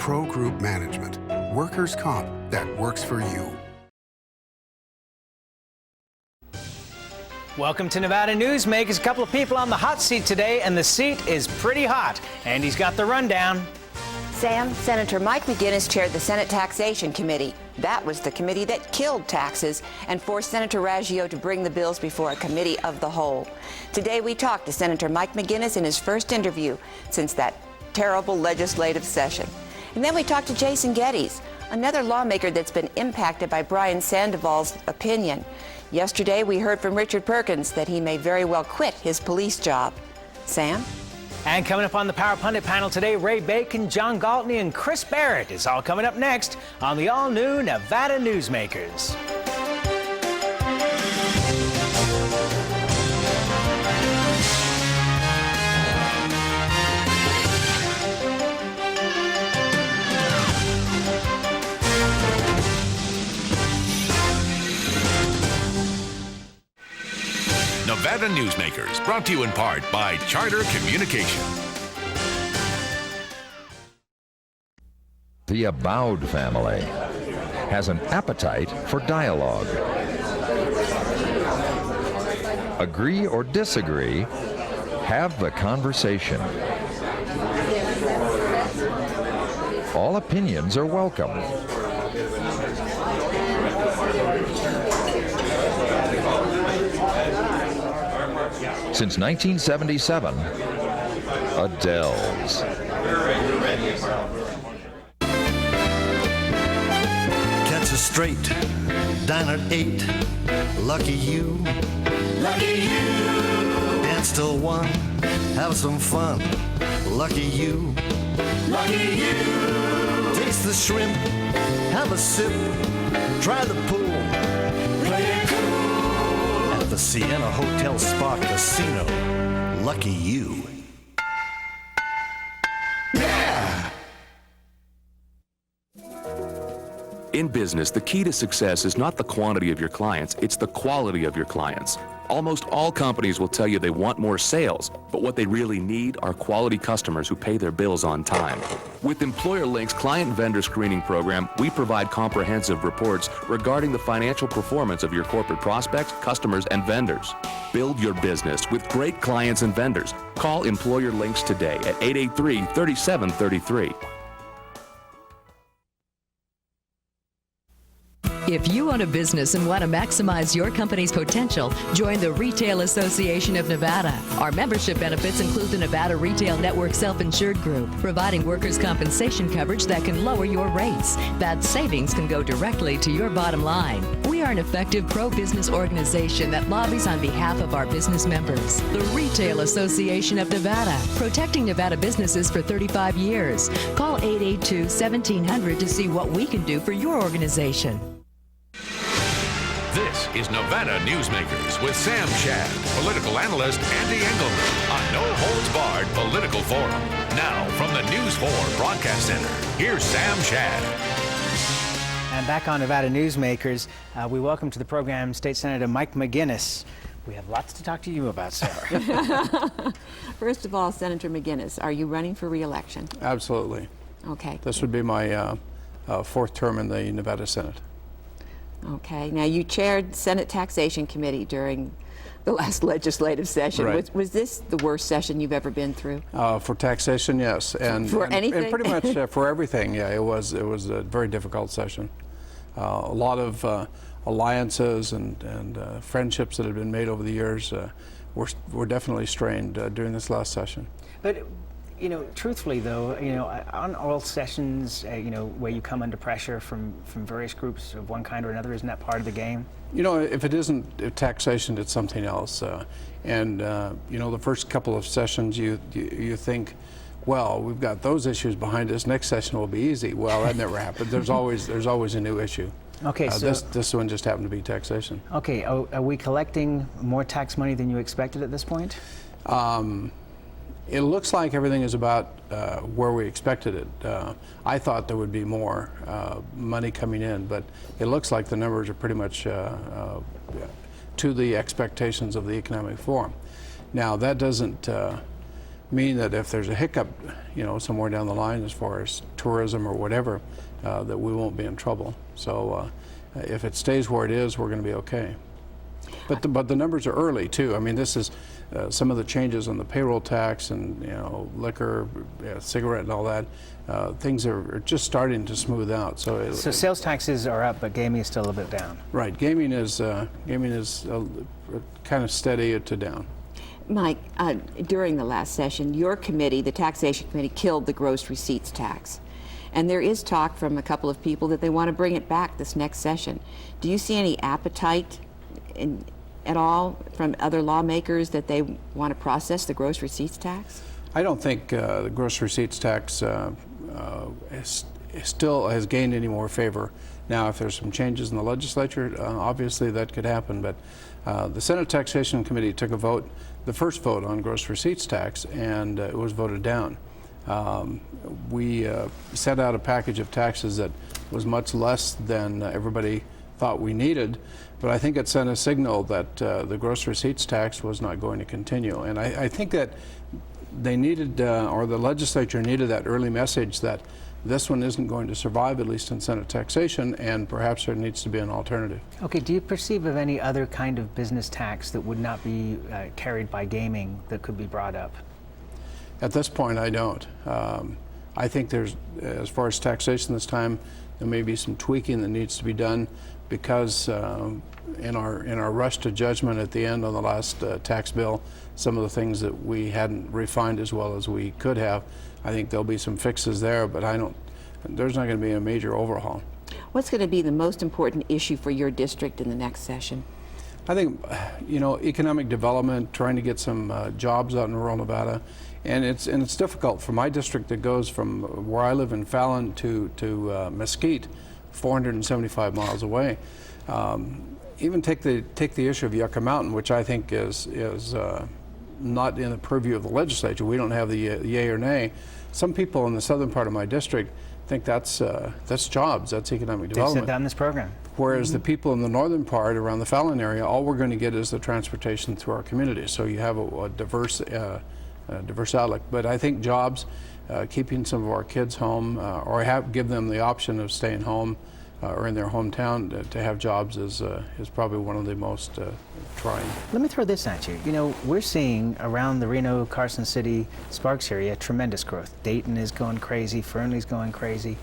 Pro Group Management. Workers' comp that works for you. Welcome to Nevada Newsmakers. A couple of people on the hot seat today, and the seat is pretty hot. And he's got the rundown. Sam, Senator Mike McGinness chaired the Senate Taxation Committee. That was the committee that killed taxes and forced Senator Raggio to bring the bills before a committee of the whole. Today we talked to Senator Mike McGinness in his first interview since that terrible legislative session. And then we talked to Jason Geddes, another lawmaker that's been impacted by Brian Sandoval's opinion. Yesterday we heard from Richard Perkins that he may very well quit his police job. Sam? And coming up on the Power Pundit panel today, Ray Bacon, John Gwaltney, and Chris Barrett is all coming up next on the all-new Nevada Newsmakers. Nevada Newsmakers, brought to you in part by Charter Communication. The Abowd family has an appetite for dialogue. Agree or disagree, have the conversation. All opinions are welcome. Since 1977, Adele's. Catch us straight, dine at 8. Lucky you. Lucky you. Dance till 1. Have some fun. Lucky you. Lucky you. Taste the shrimp. Have a sip. Try the pool. Play it cool. At the Sienna Hotel Spa Casino. Lucky you. Yeah! In business, the key to success is not the quantity of your clients, it's the quality of your clients. Almost all companies will tell you they want more sales, but what they really need are quality customers who pay their bills on time. With Employer Link's client vendor screening program, we provide comprehensive reports regarding the financial performance of your corporate prospects, customers, and vendors. Build your business with great clients and vendors. Call Employer Links today at 883-3733. If you own a business and want to maximize your company's potential, join the Retail Association of Nevada. Our membership benefits include the Nevada Retail Network Self-Insured Group, providing workers' compensation coverage that can lower your rates. That savings can go directly to your bottom line. We are an effective pro-business organization that lobbies on behalf of our business members. The Retail Association of Nevada, protecting Nevada businesses for 35 years. Call 882-1700 to see what we can do for your organization. This is Nevada Newsmakers with Sam Shad, political analyst Ande Engleman on No Holds Barred Political Forum. Now, from the News 4 Broadcast Center, here's Sam Shad. And back on Nevada Newsmakers, we welcome to the program State Senator Mike McGinness. We have lots to talk to you about, Sarah. First of all, Senator McGinness, are you running for re-election? Absolutely. Okay. This would be my fourth term in the Nevada Senate. Okay. Now, you chaired Senate Taxation Committee during the last legislative session. Right. Was this the worst session you've ever been through? For taxation, yes. For anything? And pretty much for everything, yeah. It was a very difficult session. A lot of alliances and friendships that had been made over the years were definitely strained during this last session. But, you know, truthfully, though, you know, on all sessions, you know, where you come under pressure from various groups of one kind or another, isn't that part of the game? You know, if it isn't taxation, it's something else. You know, the first couple of sessions, you think, well, we've got those issues behind us. Next session will be easy. Well, that never happened. There's always a new issue. Okay, so this one just happened to be taxation. Okay, are we collecting more tax money than you expected at this point? It looks like everything is about where we expected it. I thought there would be more money coming in, but it looks like the numbers are pretty much to the expectations of the Economic Forum. Now, that doesn't mean that if there's a hiccup, somewhere down the line as far as tourism or whatever, that we won't be in trouble. So if it stays where it is, we're going to be okay. But the numbers are early too. I mean, this is some of the changes on the payroll tax and liquor, cigarette, and all that. Things are just starting to smooth out. So sales taxes are up, but gaming is still a bit down. Right, gaming is kind of steady to down. Mike, during the last session, your committee, the Taxation Committee, killed the gross receipts tax. And there is talk from a couple of people that they want to bring it back this next session. Do you see any appetite at all from other lawmakers that they want to process the gross receipts tax? I don't think the gross receipts tax still has gained any more favor. Now, if there's some changes in the legislature, obviously that could happen. But the Senate Taxation Committee took a vote, the first vote on gross receipts tax, and it was voted down. We set out a package of taxes that was much less than everybody thought we needed, but I think it sent a signal that the gross receipts tax was not going to continue. And I think that they needed, or the legislature needed, that early message that this one isn't going to survive, at least in Senate taxation, and perhaps there needs to be an alternative. Okay, do you perceive of any other kind of business tax that would not be carried by gaming that could be brought up? At this point, I don't. I think there's, as far as taxation this time, there may be some tweaking that needs to be done because in our rush to judgment at the end on the last tax bill, some of the things that we hadn't refined as well as we could have, I think there'll be some fixes there, but there's not going to be a major overhaul. What's going to be the most important issue for your district in the next session? I think, economic development, trying to get some jobs out in rural Nevada. And it's difficult for my district that goes from where I live in Fallon to Mesquite, 475 miles away. Even take the issue of Yucca Mountain, which I think is not in the purview of the legislature. We don't have the yay or nay. Some people in the southern part of my district think that's jobs, that's economic development. They said that in this program. Whereas the people in the northern part, around the Fallon area, all we're going to get is the transportation through our community. So you have a diverse outlook. But I think jobs, keeping some of our kids home, or give them the option of staying home or in their hometown to have jobs is probably one of the most trying. Let me throw this at you. We're seeing around the Reno, Carson City, Sparks area tremendous growth. Dayton is going crazy, Fernley's going crazy.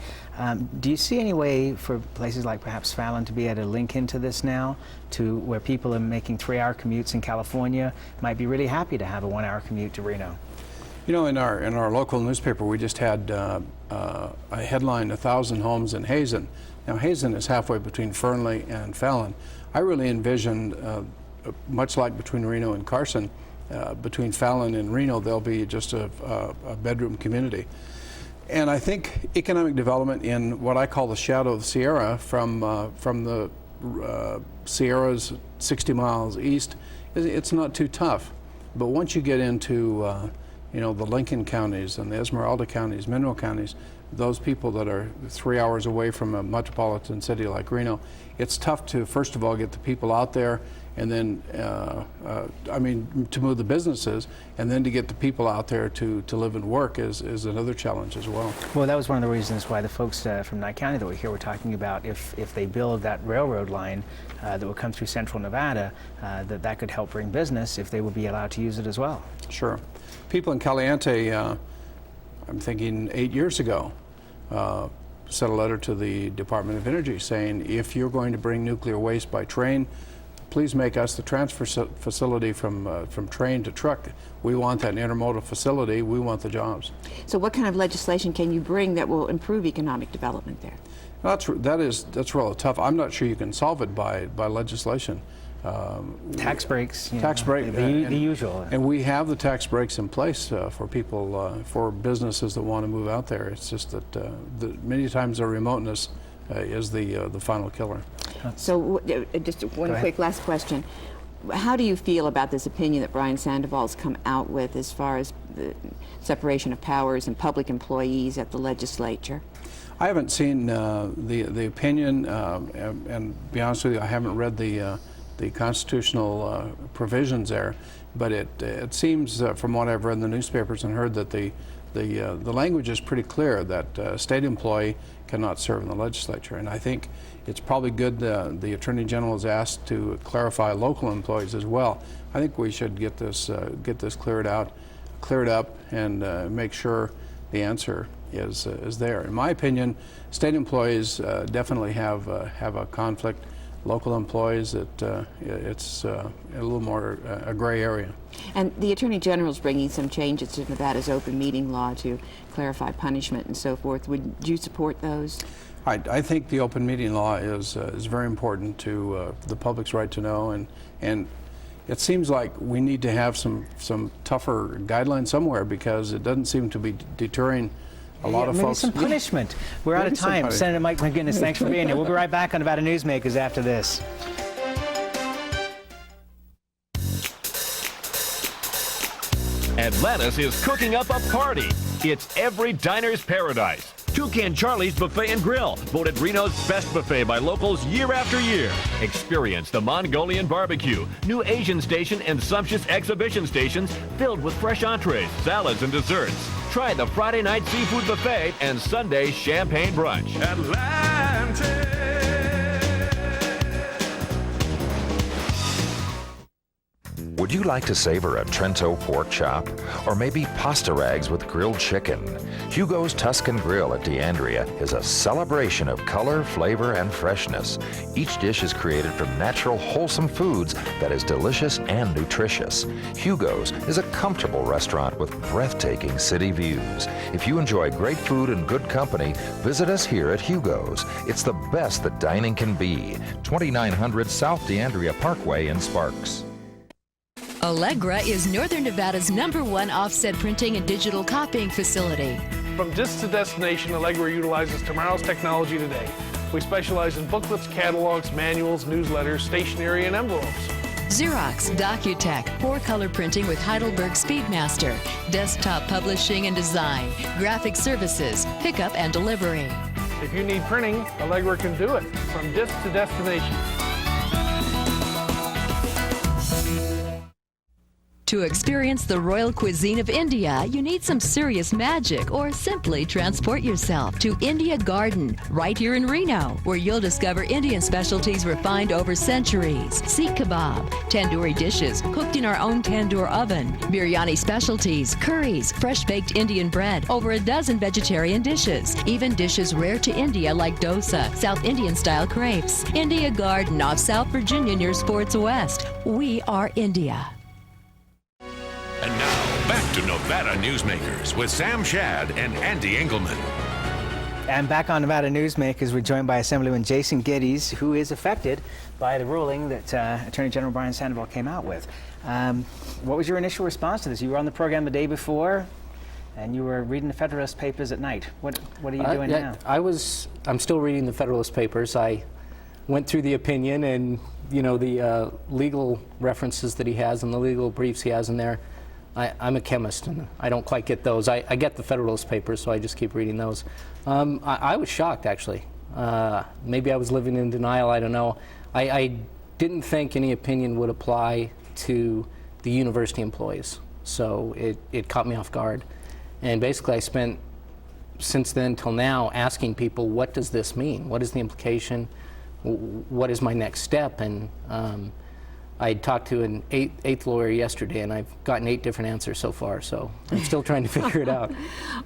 Do you see any way for places like perhaps Fallon to be able to link into this now, to where people are making 3-hour commutes in California might be really happy to have a 1-hour commute to Reno? In our local newspaper, we just had a headline, 1,000 homes in Hazen. Now, Hazen is halfway between Fernley and Fallon. I really envisioned, much like between Reno and Carson, between Fallon and Reno, there'll be just a bedroom community. And I think economic development in what I call the shadow of the Sierra, from the Sierras 60 miles east, it's not too tough. But once you get into the Lincoln counties and the Esmeralda counties, Mineral counties, those people that are 3 hours away from a metropolitan city like Reno, it's tough to, first of all, get the people out there, and then, to move the businesses, and then to get the people out there to live and work is another challenge as well. Well, that was one of the reasons why the folks from Nye County that were here were talking about if they build that railroad line that will come through central Nevada, that could help bring business if they would be allowed to use it as well. Sure. People in Caliente, I'm thinking 8 years ago, sent a letter to the Department of Energy saying, if you're going to bring nuclear waste by train, please make us the transfer facility from train to truck. We want that intermodal facility. We want the jobs. So what kind of legislation can you bring that will improve economic development there? That's really tough. I'm not sure you can solve it by legislation. Tax breaks. The usual. And we have the tax breaks in place for people, for businesses that want to move out there. It's just that many times the remoteness is the final killer. So just one quick last question. How do you feel about this opinion that Brian Sandoval's come out with as far as the separation of powers and public employees at the legislature? I haven't seen the opinion, and to be honest with you, I haven't read the the constitutional provisions there. But it seems, from what I've read in the newspapers and heard, that the language is pretty clear that a state employee cannot serve in the legislature. And I think it's probably good the Attorney General is asked to clarify local employees as well. I think we should get this cleared up, and make sure the answer is there. In my opinion, state employees definitely have a conflict. Local employees, it's a little more a gray area. And the Attorney General is bringing some changes to Nevada's open meeting law to clarify punishment and so forth. Would you support those? I think the open meeting law is very important to the public's right to know, and it seems like we need to have some tougher guidelines somewhere, because it doesn't seem to be deterring a lot of maybe folks. some punishment. We're out of time. Senator Mike McGinness, thanks for being here. We'll be right back on Nevada Newsmakers after this. Atlantis is cooking up a party. It's every diner's paradise. Toucan Charlie's Buffet and Grill, voted Reno's best buffet by locals year after year. Experience the Mongolian barbecue, new Asian station, and sumptuous exhibition stations filled with fresh entrees, salads, and desserts. Try the Friday night seafood buffet and Sunday champagne brunch. Atlantis. Would you like to savor a Trento pork chop? Or maybe pasta rags with grilled chicken? Hugo's Tuscan Grill at D'Andrea is a celebration of color, flavor, and freshness. Each dish is created from natural, wholesome foods that is delicious and nutritious. Hugo's is a comfortable restaurant with breathtaking city views. If you enjoy great food and good company, visit us here at Hugo's. It's the best that dining can be. 2900 South D'Andrea Parkway in Sparks. Allegra is Northern Nevada's #1 offset printing and digital copying facility. From disc to destination, Allegra utilizes tomorrow's technology today. We specialize in booklets, catalogs, manuals, newsletters, stationery, and envelopes. Xerox, Docutech, 4-color printing with Heidelberg Speedmaster, desktop publishing and design, graphic services, pickup and delivery. If you need printing, Allegra can do it. From disc to destination. To experience the royal cuisine of India, you need some serious magic, or simply transport yourself to India Garden, right here in Reno, where you'll discover Indian specialties refined over centuries. Sikh kebab, tandoori dishes cooked in our own tandoor oven, biryani specialties, curries, fresh-baked Indian bread, over a dozen vegetarian dishes, even dishes rare to India like dosa, South Indian-style crepes. India Garden off South Virginia near Sports West. We are India. And now, back to Nevada Newsmakers with Sam Shad and Ande Engleman. And back on Nevada Newsmakers, we're joined by Assemblyman Jason Geddes, who is affected by the ruling that Attorney General Brian Sandoval came out with. What was your initial response to this? You were on the program the day before, and you were reading the Federalist Papers at night. What are you doing now? I'm still reading the Federalist Papers. I went through the opinion and, the legal references that he has and the legal briefs he has in there. I'm a chemist, and I don't quite get those. I get the Federalist Papers, so I just keep reading those. I was shocked, actually. Maybe I was living in denial, I don't know. I didn't think any opinion would apply to the university employees, so it caught me off guard. And basically I spent, since then till now, asking people, what does this mean? What is the implication? What is my next step? And I talked to an eighth lawyer yesterday, and I've gotten 8 different answers so far, so I'm still trying to figure it out.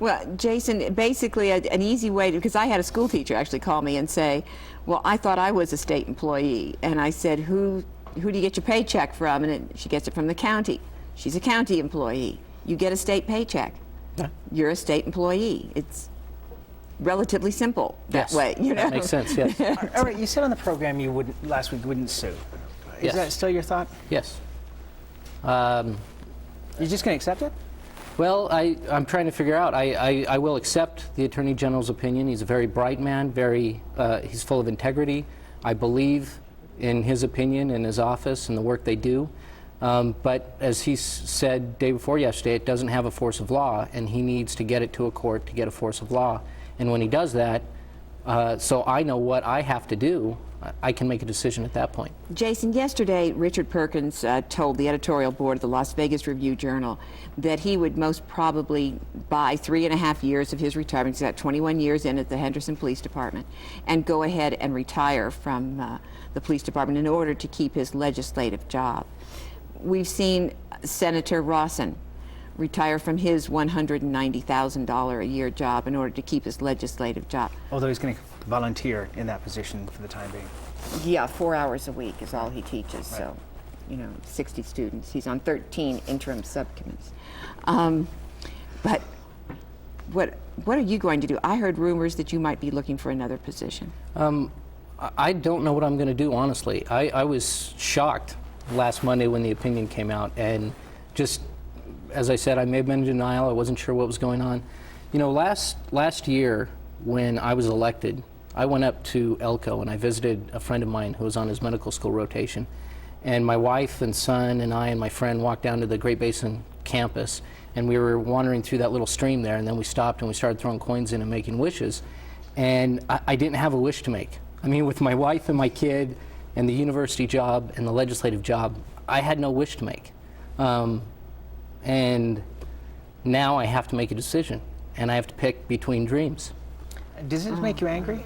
Well, Jason, basically an easy way to, because I had a school teacher actually call me and say, well, I thought I was a state employee, and I said, who do you get your paycheck from? And she gets it from the county. She's a county employee. You get a state paycheck. Yeah. You're a state employee. It's relatively simple that way, That makes sense, yes. All right, you said on the program last week you wouldn't sue. Is that still your thought? Yes. You're just going to accept it? Well, I'm trying to figure out. I will accept the Attorney General's opinion. He's a very bright man, he's full of integrity. I believe in his opinion and his office and the work they do. But as he said day before yesterday, it doesn't have a force of law, and he needs to get it to a court to get a force of law. And when he does that, So I know what I have to do. I can make a decision at that point. Jason, yesterday Richard Perkins told the editorial board of the Las Vegas Review-Journal that he would most probably buy 3.5 years of his retirement. He's got 21 years in at the Henderson Police Department, and go ahead and retire from the police department in order to keep his legislative job. We've seen Senator Rawson retire from his $190,000 a year job in order to keep his legislative job. Although he's going to volunteer in that position for the time being. Yeah, 4 hours a week is all he teaches, right. So, 60 students. He's on 13 interim subcommittees. But what are you going to do? I heard rumors that you might be looking for another position. I don't know what I'm going to do, honestly. I was shocked last Monday when the opinion came out, and just, as I said, I may have been in denial. I wasn't sure what was going on. Last year when I was elected, I went up to Elko and I visited a friend of mine who was on his medical school rotation. And my wife and son and I and my friend walked down to the Great Basin campus, and we were wandering through that little stream there, and then we stopped and we started throwing coins in and making wishes. And I didn't have a wish to make. I mean, with my wife and my kid and the university job and the legislative job, I had no wish to make. And now I have to make a decision, and I have to pick between dreams. Does it make you angry?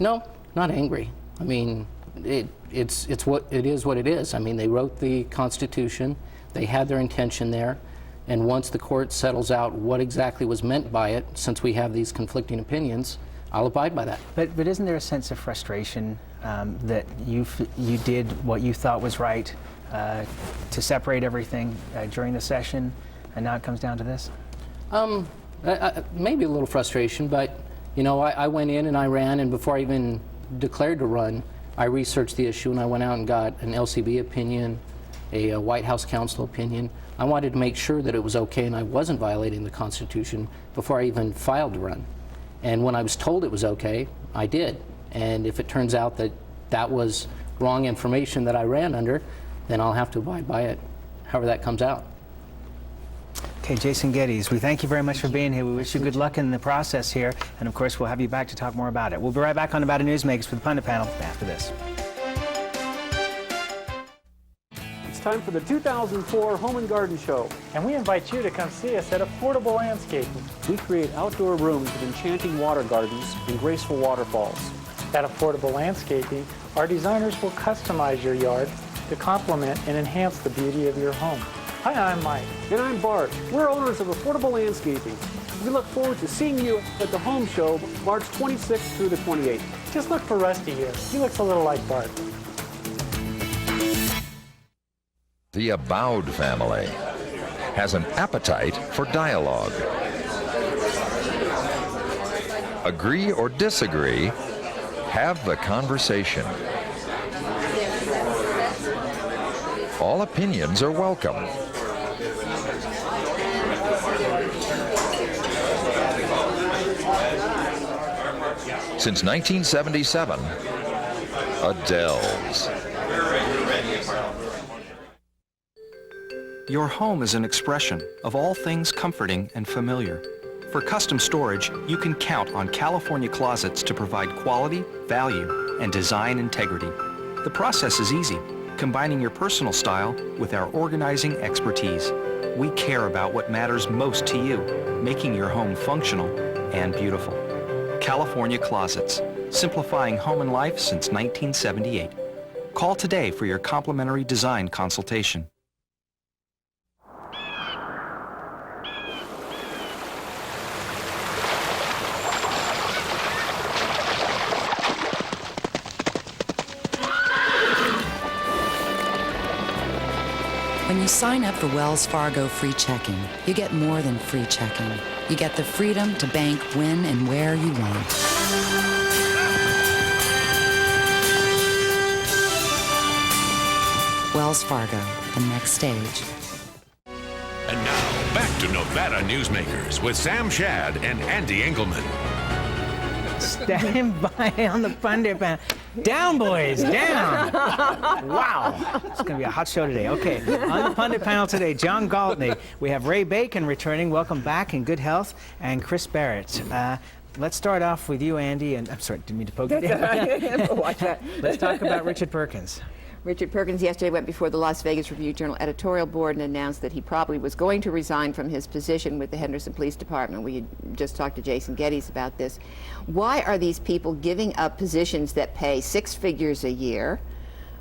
No, not angry. I mean, it's what it is. What it is. I mean, they wrote the Constitution. They had their intention there, and once the court settles out what exactly was meant by it, since we have these conflicting opinions, I'll abide by that. But isn't there a sense of frustration that you did what you thought was right to separate everything during the session, and now it comes down to this? Maybe a little frustration, but I went in and I ran, and before I even declared to run, I researched the issue and I went out and got an LCB opinion, a White House counsel opinion. I wanted to make sure that it was okay and I wasn't violating the Constitution before I even filed to run. And when I was told it was okay, I did. And if it turns out that that was wrong information that I ran under, then I'll have to abide by it, however that comes out. Okay, Jason Geddes, we thank you very much for being here. We wish you good luck in the process here, and of course we'll have you back to talk more about it. We'll be right back on Nevada Newsmakers for the Pundit Panel after this. It's time for the 2004 Home and Garden Show. And we invite you to come see us at Affordable Landscaping. We create outdoor rooms with enchanting water gardens and graceful waterfalls. At Affordable Landscaping, our designers will customize your yard to complement and enhance the beauty of your home. Hi, I'm Mike. And I'm Bart. We're owners of Affordable Landscaping. We look forward to seeing you at the Home Show, March 26th through the 28th. Just look for Rusty here. He looks a little like Bart. The Abowed family has an appetite for dialogue. Agree or disagree, have the conversation. All opinions are welcome. Since 1977, Adele's. Your home is an expression of all things comforting and familiar. For custom storage, you can count on California Closets to provide quality, value, and design integrity. The process is easy, combining your personal style with our organizing expertise. We care about what matters most to you, making your home functional and beautiful. California Closets, simplifying home and life since 1978. Call today for your complimentary design consultation. When you sign up for Wells Fargo free checking, you get more than free checking. You get the freedom to bank when and where you want. Wells Fargo, the next stage. And now, back to Nevada Newsmakers with Sam Shad and Ande Engleman. Stand by on the Pundit Panel. Down, boys, down. Wow. It's going to be a hot show today. Okay, on the Pundit Panel today, John Gwaltney. We have Ray Bacon returning. Welcome back in good health. And Chris Barrett. let's start off with you, Andy, and I'm sorry, didn't mean to poke you. Watch that. Let's talk about Richard Perkins. Richard Perkins yesterday went before the Las Vegas Review-Journal editorial board and announced that he probably was going to resign from his position with the Henderson Police Department. We had just talked to Jason Geddes about this. Why are these people giving up positions that pay 6 figures a year,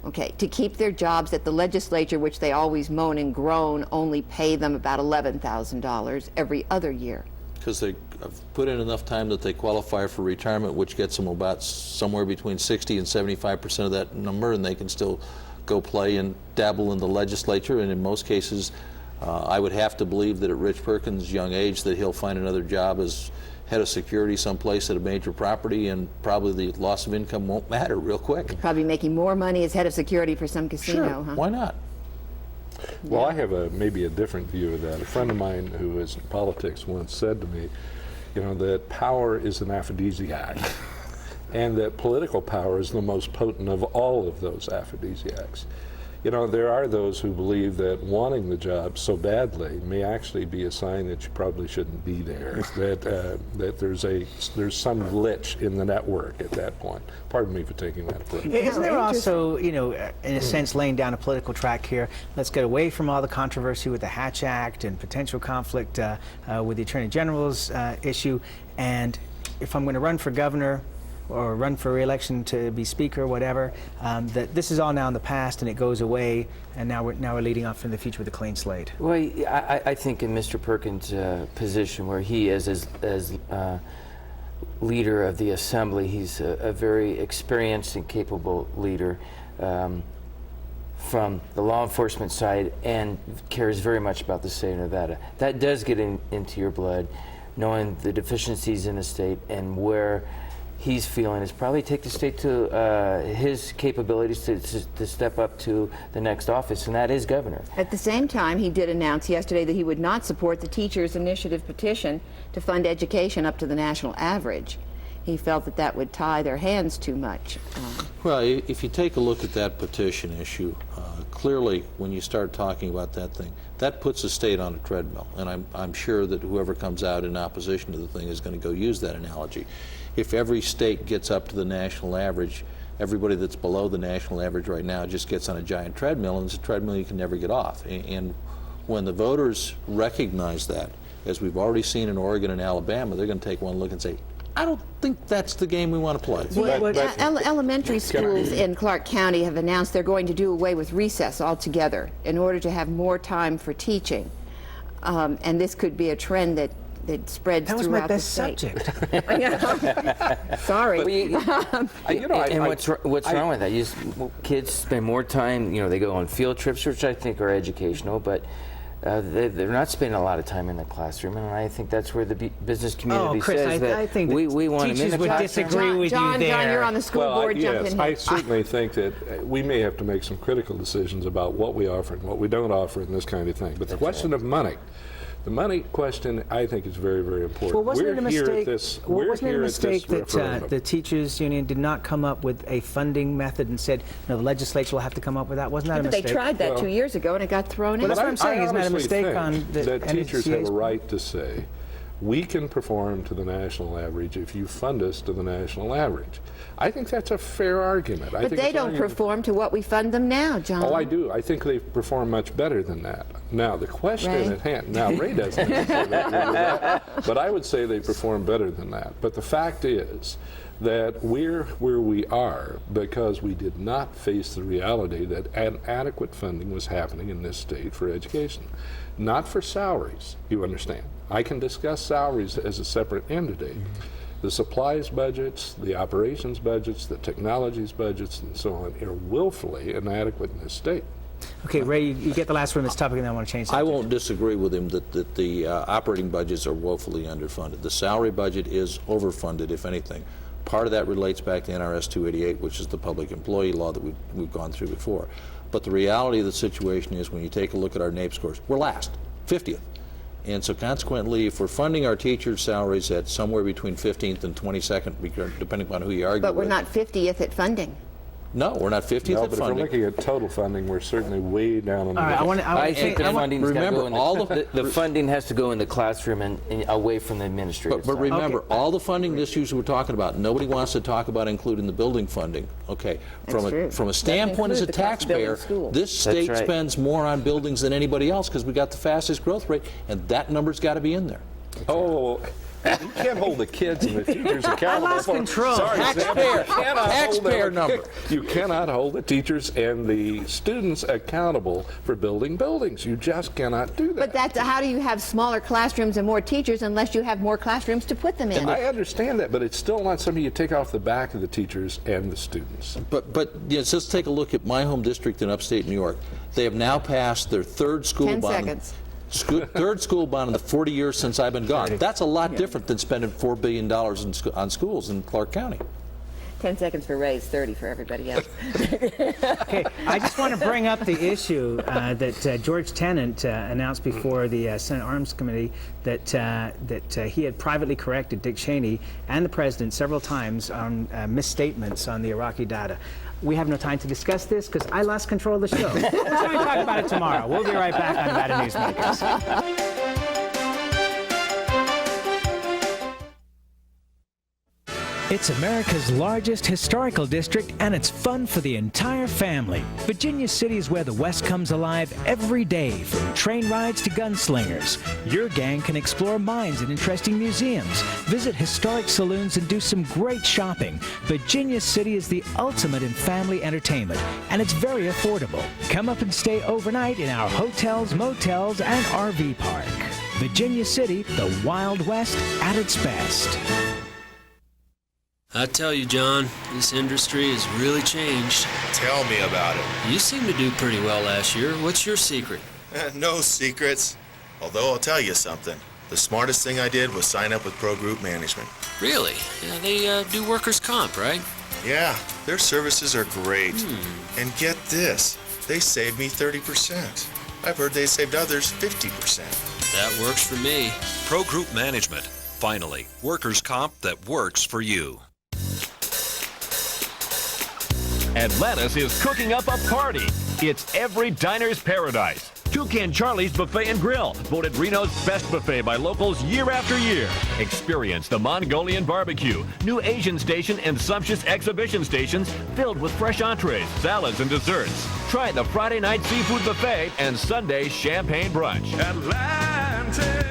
okay, to keep their jobs that the legislature, which they always moan and groan, only pay them about $11,000 every other year? Because they have put in enough time that they qualify for retirement, which gets them about somewhere between 60 and 75% of that number, and they can still go play and dabble in the legislature. And in most cases, I would have to believe that at Rich Perkins' young age that he'll find another job as head of security someplace at a major property, and probably the loss of income won't matter real quick. Probably making more money as head of security for some casino, Sure. huh? Why not? Well, I have maybe a different view of that. A friend of mine who is in politics once said to me, you know, that power is an aphrodisiac, and that political power is the most potent of all of those aphrodisiacs. You know, there are those who believe that wanting the job so badly may actually be a sign that you probably shouldn't be there, that there's some glitch in the network at that point. Pardon me for taking that approach. Isn't there also, you know, in a sense, laying down a political track here? Let's get away from all the controversy with the Hatch Act and potential conflict with the Attorney General's issue. And if I'm going to run for governor or run for re-election to be speaker or whatever, that this is all now in the past and it goes away, and now we're leading off in the future with a clean slate. Well, I think in Mr. Perkins' position where he is as leader of the Assembly, he's a very experienced and capable leader from the law enforcement side and cares very much about the state of Nevada. That does get into your blood, knowing the deficiencies in the state and where he's feeling is probably take the state to his capabilities to step up to the next office, and that is governor. At the same time, he did announce yesterday that he would not support the teachers' initiative petition to fund education up to the national average. He felt that that would tie their hands too much. Well, if you take a look at that petition issue, clearly when you start talking about that thing, that puts the state on a treadmill, and I'm sure that whoever comes out in opposition to the thing is going to go use that analogy. If every state gets up to the national average, everybody that's below the national average right now just gets on a giant treadmill, and it's a treadmill you can never get off. And when the voters recognize that, as we've already seen in Oregon and Alabama, they're going to take one look and say, I don't think that's the game we want to play. Elementary schools in Clark County have announced they're going to do away with recess altogether in order to have more time for teaching. And this could be a trend that spreads that was throughout my best the state. subject. Sorry. And what's wrong with that? Kids spend more time, you know, they go on field trips, which I think are educational, but they're not spending a lot of time in the classroom, and I think that's where the business community says that I think we want them in the would classroom. disagree with you there. John, you're on the school board. Jump in here. I certainly think that we may have to make some critical decisions about what we offer and what we don't offer and this kind of thing. But the question of money, the money question, I think, is very, very important. Well, wasn't it a mistake that the teachers union did not come up with a funding method and said, no, the legislature will have to come up with that? Wasn't that a mistake? But they tried that 2 years ago and it got thrown in. Well, that's what I'm saying. Isn't that a mistake on the that teachers have a right to say, we can perform to the national average if you fund us to the national average. I think that's a fair argument. But they don't perform to what we fund them now, John. Oh, I do. I think they perform much better than that. Now, the question at hand, now Ray doesn't necessarily agree with that, but I would say they perform better than that. But the fact is that we're where we are because we did not face the reality that inadequate funding was happening in this state for education. Not for salaries, you understand. I can discuss salaries as a separate entity. The supplies budgets, the operations budgets, the technologies budgets, and so on are willfully inadequate in this state. Okay, Ray, you get the last one on this topic, and then I want to change I won't disagree with him that the operating budgets are woefully underfunded. The salary budget is overfunded, if anything. Part of that relates back to NRS 288, which is the public employee law that we've gone through before. But the reality of the situation is when you take a look at our NAEP scores, we're last, 50th. And so consequently, if we're funding our teachers' salaries at somewhere between 15th and 22nd, depending upon who you argue with. But we're not 50th at funding. No, we're not 50th No, at but funding. if we're looking at total funding, we're certainly way down on the list. I think the funding's got to remember go in all the funding has to go in the classroom and away from the administrators. But remember, all the funding issues we're talking about, nobody wants to talk about including the building funding. Okay, from a standpoint as a taxpayer, this state spends more on buildings than anybody else because we got the fastest growth rate, and that number's got to be in there. Oh, you can't hold the kids and the teachers accountable. I lost control. Sorry, Taxpayer number. You cannot hold the teachers and the students accountable for building buildings. You just cannot do that. But how do you have smaller classrooms and more teachers unless you have more classrooms to put them in? I understand that, but it's still not something you take off the back of the teachers and the students. But yes, let's take a look at my home district in upstate New York. They have now passed their third school 10 bond. seconds. Third school bond in the 40 years since I've been gone. That's a lot different than spending $4 billion on schools in Clark County. 10 seconds for Ray, 30 for everybody else. Okay, I just want to bring up the issue that George Tennant announced before the Senate Arms Committee that he had privately corrected Dick Cheney and the president several times on misstatements on the Iraqi data. We have no time to discuss this because I lost control of the show. We'll try and talk about it tomorrow. We'll be right back on Nevada Newsmakers. It's America's largest historical district, and it's fun for the entire family. Virginia City is where the West comes alive every day, from train rides to gunslingers. Your gang can explore mines and interesting museums, visit historic saloons, and do some great shopping. Virginia City is the ultimate in family entertainment, and it's very affordable. Come up and stay overnight in our hotels, motels, and RV park. Virginia City, the Wild West at its best. I tell you, John, this industry has really changed. Tell me about it. You seem to do pretty well last year. What's your secret? No secrets. Although I'll tell you something. The smartest thing I did was sign up with Pro Group Management. Really? Yeah, they do workers' comp, right? Yeah, their services are great. And get this, they saved me 30%. I've heard they saved others 50%. That works for me. Pro Group Management. Finally, workers' comp that works for you. Atlantis is cooking up a party. It's every diner's paradise. Toucan Charlie's Buffet and Grill, voted Reno's best buffet by locals year after year. Experience the Mongolian barbecue, new Asian station, and sumptuous exhibition stations filled with fresh entrees, salads, and desserts. Try the Friday night seafood buffet and Sunday champagne brunch. Atlantis.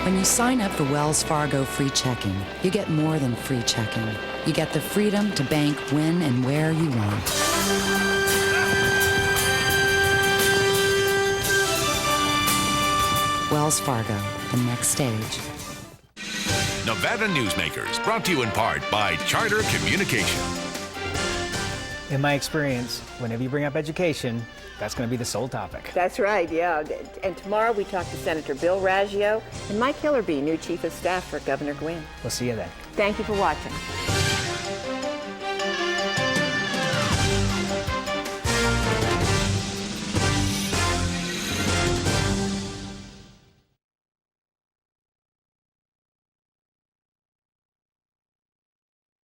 When you sign up for Wells Fargo free checking, you get more than free checking. You get the freedom to bank when and where you want. Wells Fargo, the next stage. Nevada Newsmakers, brought to you in part by Charter Communication. In my experience, whenever you bring up education, that's going to be the sole topic. That's right, yeah. And tomorrow we talk to Senator Bill Raggio and Mike Hillerby, new Chief of Staff for Governor Gwynne. We'll see you then. Thank you for watching.